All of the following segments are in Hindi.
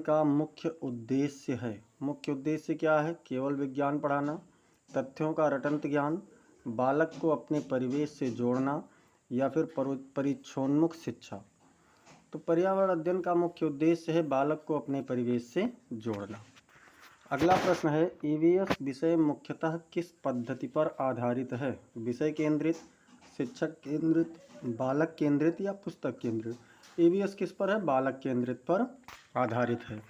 का मुख्य उद्देश्य है। मुख्य उद्देश्य क्या है? केवल विज्ञान पढ़ाना, तथ्यों का रटंत ज्ञान, बालक को अपने परिवेश से जोड़ना या फिर परिक्षोन्मुख शिक्षा। तो पर्यावरण अध्ययन का मुख्य उद्देश्य है बालक को अपने परिवेश से जोड़ना। अगला प्रश्न है, ईवीएस विषय मुख्यतः किस पद्धति पर आधारित है? विषय केंद्रित, शिक्षक केंद्रित, बालक केंद्रित या पुस्तक केंद्रित? ईवीएस किस पर है? बालक केंद्रित पर आधारित है।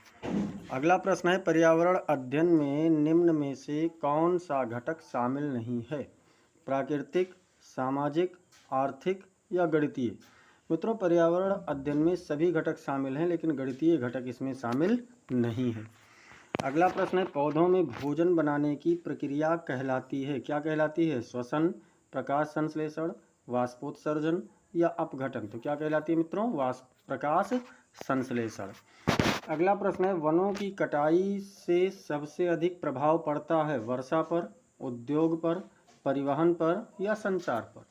अगला प्रश्न है, पर्यावरण अध्ययन में निम्न में से कौन सा घटक शामिल नहीं है? प्राकृतिक, सामाजिक, आर्थिक या गणितीय? मित्रों, पर्यावरण अध्ययन में सभी घटक शामिल हैं, लेकिन गणितीय घटक इसमें शामिल नहीं है। अगला प्रश्न है, पौधों में भोजन बनाने की प्रक्रिया कहलाती है, क्या कहलाती है? श्वसन, प्रकाश संश्लेषण, वाष्पोत्सर्जन या अपघटन? तो क्या कहलाती है मित्रों? प्रकाश संश्लेषण। अगला प्रश्न है, वनों की कटाई से सबसे अधिक प्रभाव पड़ता है वर्षा पर, उद्योग पर, परिवहन पर या संचार पर?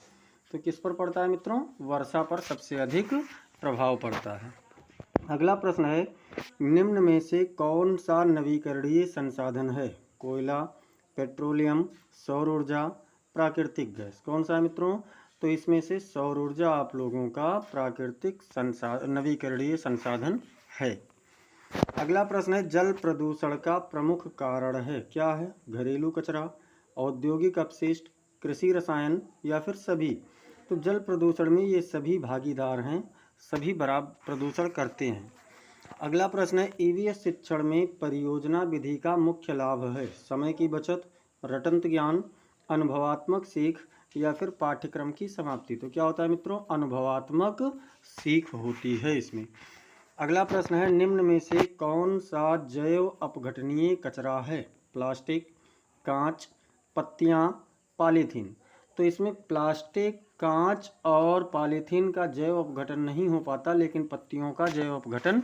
तो किस पर पड़ता है मित्रों? वर्षा पर सबसे अधिक प्रभाव पड़ता है। अगला प्रश्न है, निम्न में से कौन सा नवीकरणीय संसाधन है? कोयला, पेट्रोलियम, सौर ऊर्जा, प्राकृतिक गैस? कौन सा है मित्रों? तो इसमें से सौर ऊर्जा आप लोगों का प्राकृतिक नवीकरणीय संसाधन है। अगला प्रश्न है, जल प्रदूषण का प्रमुख कारण है, क्या है? घरेलू कचरा, औद्योगिक अपशिष्ट, कृषि रसायन या फिर सभी? तो जल प्रदूषण में ये सभी भागीदार हैं, सभी बराबर प्रदूषण करते हैं। अगला प्रश्न है, ईवीएस शिक्षण में परियोजना विधि का मुख्य लाभ है? समय की बचत, रटंत ज्ञान, अनुभवात्मक सीख या फिर पाठ्यक्रम की समाप्ति? तो क्या होता है मित्रों? अनुभवात्मक सीख होती है इसमें। अगला प्रश्न है, निम्न में से कौन सा जैव अपघटनीय कचरा है? प्लास्टिक, कांच, पत्तियां, पॉलीथीन? तो इसमें प्लास्टिक, कांच और पॉलीथीन का जैव अपघटन नहीं हो पाता, लेकिन पत्तियों का जैव अपघटन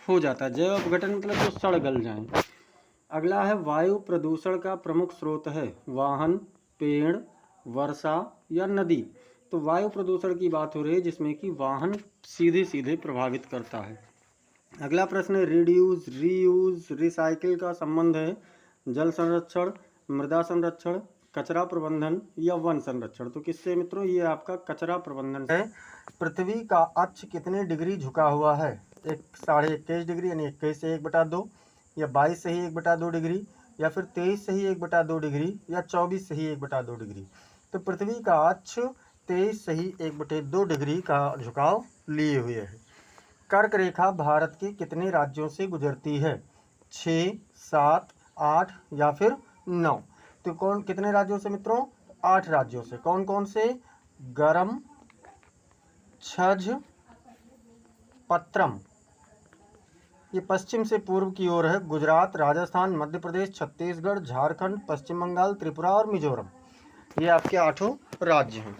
हो जाता है। जैव अपघटन मतलब जो सड़ गल जाएं। अगला है, वायु प्रदूषण का प्रमुख स्रोत है? वाहन, पेड़, वर्षा या नदी? तो वायु प्रदूषण की बात हो रही है, जिसमें कि वाहन सीधे सीधे प्रभावित करता है। अगला प्रश्न है, रिड्यूस, रीयूज, रिसाइकिल का संबंध है? जल संरक्षण, मृदा संरक्षण, कचरा प्रबंधन या वन संरक्षण? तो किससे मित्रों? ये आपका कचरा प्रबंधन है। पृथ्वी का अक्ष कितने डिग्री झुका हुआ है? 21.5 डिग्री यानी 21 से 1/2 या 22 से ही 1/2 डिग्री या फिर 23 से ही 1/2 डिग्री या 24 से ही 1/2 डिग्री? तो पृथ्वी का अक्ष 23 से ही 1/2 डिग्री का झुकाव लिए हुए है। कर्क रेखा भारत के कितने राज्यों से गुजरती है? 6, 7, 8 या फिर 9? तो कितने राज्यों से मित्रों? 8 राज्यों से। कौन कौन से? गरम, छज, पत्रम। ये पश्चिम से पूर्व की ओर है। गुजरात, राजस्थान, मध्य प्रदेश, छत्तीसगढ़, झारखंड, पश्चिम बंगाल, त्रिपुरा और मिजोरम। ये आपके 8 राज्य हैं।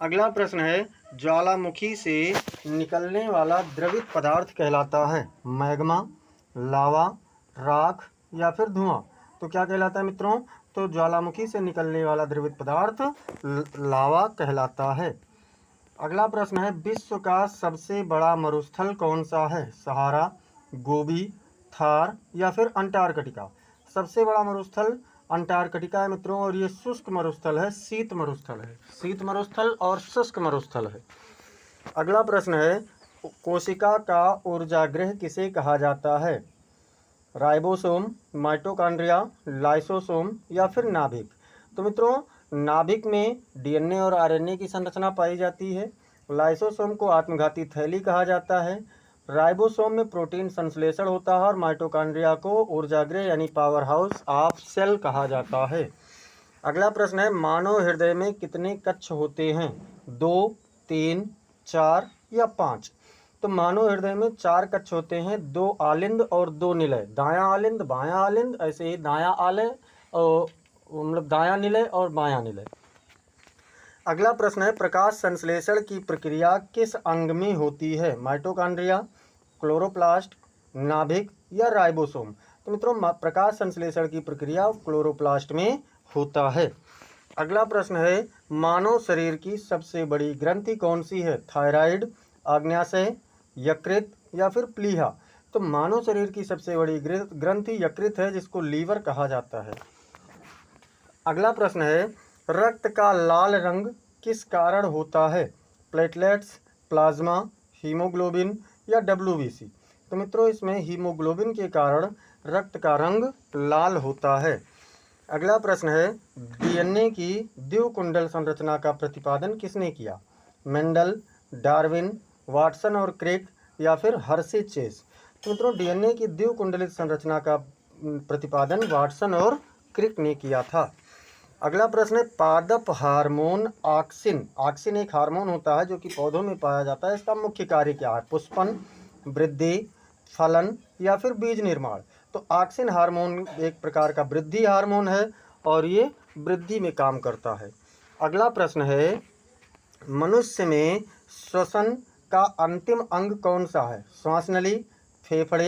अगला प्रश्न है, ज्वालामुखी से निकलने वाला द्रवित पदार्थ कहलाता है? मैग्मा, लावा, राख या फिर धुआं? तो क्या कहलाता है मित्रों? तो ज्वालामुखी से निकलने वाला द्रवित पदार्थ लावा कहलाता है। अगला प्रश्न है, विश्व का सबसे बड़ा मरुस्थल कौन सा है? सहारा, गोबी, थार या फिर अंटार्कटिका? सबसे बड़ा मरुस्थल अंटार्कटिका है मित्रों, और ये शुष्क मरुस्थल है, शीत मरुस्थल है। शीत मरुस्थल और शुष्क मरुस्थल है। अगला प्रश्न है, कोशिका का ऊर्जागृह किसे कहा जाता है? राइबोसोम, माइटोकॉन्ड्रिया, लाइसोसोम या फिर नाभिक? तो मित्रों, नाभिक में डीएनए और आरएनए की संरचना पाई जाती है। लाइसोसोम को आत्मघाती थैली कहा जाता है। राइबोसोम में प्रोटीन संश्लेषण होता है और माइटोकॉन्ड्रिया को ऊर्जागृह यानी पावर हाउस ऑफ सेल कहा जाता है। अगला प्रश्न है, मानव हृदय में कितने कक्ष होते हैं? 2, 3, 4 या 5? तो मानव हृदय में 4 कक्ष होते हैं, 2 आलिंद और 2 निलय। दायां आलिंद, बायां आलिंद, ऐसे ही दायां आलय और मतलब दायां निलय और बायां निलय। अगला प्रश्न है, प्रकाश संश्लेषण की प्रक्रिया किस अंग में होती है? माइटोकॉन्ड्रिया, क्लोरोप्लास्ट, नाभिक या राइबोसोम? तो मित्रों, प्रकाश संश्लेषण की प्रक्रिया क्लोरोप्लास्ट में होता है। अगला प्रश्न है, मानव शरीर की सबसे बड़ी ग्रंथि कौन सी है? थायराइड, आग्न्याशय, यकृत या फिर प्लीहा? तो मानव शरीर की सबसे बड़ी ग्रंथि यकृत है, जिसको लीवर कहा जाता है। अगला प्रश्न है, रक्त का लाल रंग किस कारण होता है? प्लेटलेट्स, प्लाज्मा, हीमोग्लोबिन या WBC? तो मित्रों इसमें हीमोग्लोबिन के कारण रक्त का रंग लाल होता है। अगला प्रश्न है, DNA की द्विकुंडल संरचना का प्रतिपादन किसने किया? मेंडल, डार्विन, वाटसन और क्रिक या फिर हर्शी चेस? तो मित्रों DNA की द्विकुंडलित संरचना का प्रतिपादन वाटसन और क्रिक ने किया था। अगला प्रश्न है, पादप हार्मोन ऑक्सिन। ऑक्सिन एक हार्मोन होता है जो कि पौधों में पाया जाता है। इसका मुख्य कार्य क्या है? पुष्पन, वृद्धि, फलन या फिर बीज निर्माण? तो ऑक्सिन हार्मोन एक प्रकार का वृद्धि हार्मोन है और ये वृद्धि में काम करता है। अगला प्रश्न है, मनुष्य में श्वसन का अंतिम अंग कौन सा है? श्वास नली, फेफड़े,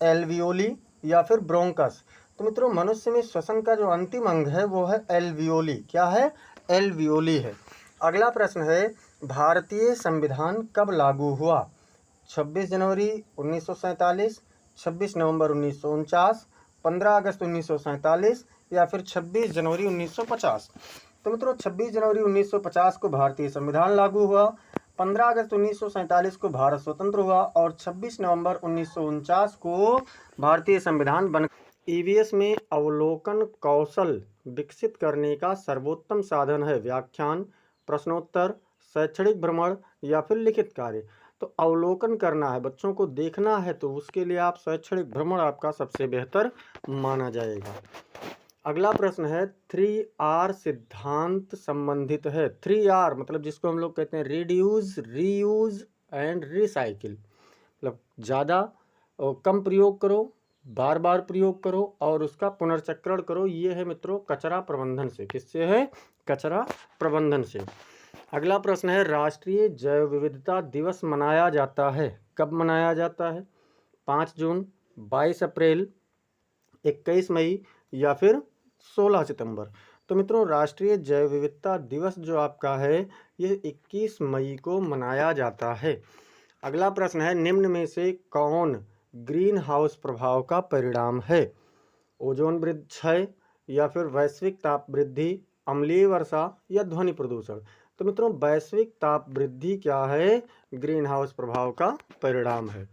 एल्वियोली या फिर ब्रोंकस? तो मित्रों मनुष्य में श्वसन का जो अंतिम अंग है वो है एल्वियोली। क्या है? एल्वियोली है। अगला प्रश्न है, भारतीय संविधान कब लागू हुआ? 26 जनवरी 1947, 26 नवंबर 1949, 15 अगस्त 1947 या फिर 26 जनवरी 1950? तो मित्रों 26 जनवरी 1950 को भारतीय संविधान लागू हुआ, 15 अगस्त 1947 को भारत स्वतंत्र हुआ और 26 नवंबर 1949 को भारतीय संविधान बन। EVS में अवलोकन कौशल विकसित करने का सर्वोत्तम साधन है? व्याख्यान, प्रश्नोत्तर, शैक्षणिक भ्रमण या फिर लिखित कार्य? तो अवलोकन करना है, बच्चों को देखना है, तो उसके लिए आप शैक्षणिक भ्रमण आपका सबसे बेहतर माना जाएगा। अगला प्रश्न है, 3R सिद्धांत संबंधित है। 3R मतलब जिसको हम लोग कहते हैं रिड्यूस, रीयूज एंड रिसाइकिल। मतलब ज़्यादा और कम प्रयोग करो, बार बार प्रयोग करो और उसका पुनर्चक्रण करो। ये है मित्रों कचरा प्रबंधन से। किससे है? कचरा प्रबंधन से। अगला प्रश्न है, राष्ट्रीय जैव विविधता दिवस मनाया जाता है? कब मनाया जाता है? 5 जून, 22 अप्रैल, 21 मई या फिर 16 सितंबर? तो मित्रों राष्ट्रीय जैव विविधता दिवस जो आपका है ये 21 मई को मनाया जाता है। अगला प्रश्न है, निम्न में से कौन ग्रीन हाउस प्रभाव का परिणाम है? ओजोन वृद्धि, क्षय या फिर वैश्विक ताप वृद्धि, अम्लीय वर्षा या ध्वनि प्रदूषण? तो मित्रों वैश्विक ताप वृद्धि क्या है? ग्रीन हाउस प्रभाव का परिणाम है।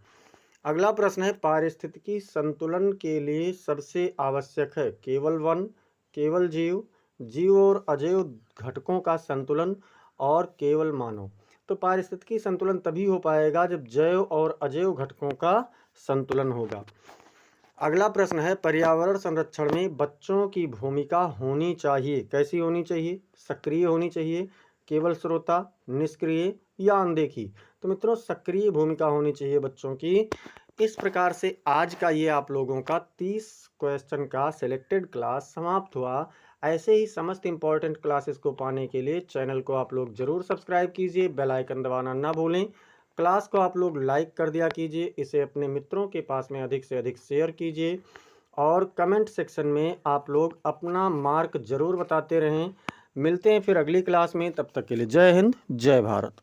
अगला प्रश्न है, पारिस्थितिकी संतुलन के लिए सबसे आवश्यक है? केवल वन, केवल जीव, जीव और अजैव घटकों का संतुलन और केवल मानव? तो पारिस्थितिकी संतुलन तभी हो पाएगा जब जैव और अजैव घटकों का संतुलन होगा। अगला प्रश्न है, पर्यावरण संरक्षण में बच्चों की भूमिका होनी चाहिए? कैसी होनी चाहिए? सक्रिय होनी चाहिए, केवल श्रोता, निष्क्रिय या अनदेखी? तो मित्रों सक्रिय भूमिका होनी चाहिए बच्चों की। इस प्रकार से आज का ये आप लोगों का 30 क्वेश्चन का सिलेक्टेड क्लास समाप्त हुआ। ऐसे ही समस्त इंपॉर्टेंट क्लासेस को पाने के लिए चैनल को आप लोग जरूर सब्सक्राइब कीजिए, बेल आइकन दबाना ना भूलें। क्लास को आप लोग लाइक कर दिया कीजिए, इसे अपने मित्रों के पास में अधिक से अधिक शेयर कीजिए और कमेंट सेक्शन में आप लोग अपना मार्क जरूर बताते रहें। मिलते हैं फिर अगली क्लास में, तब तक के लिए जय हिंद, जय भारत।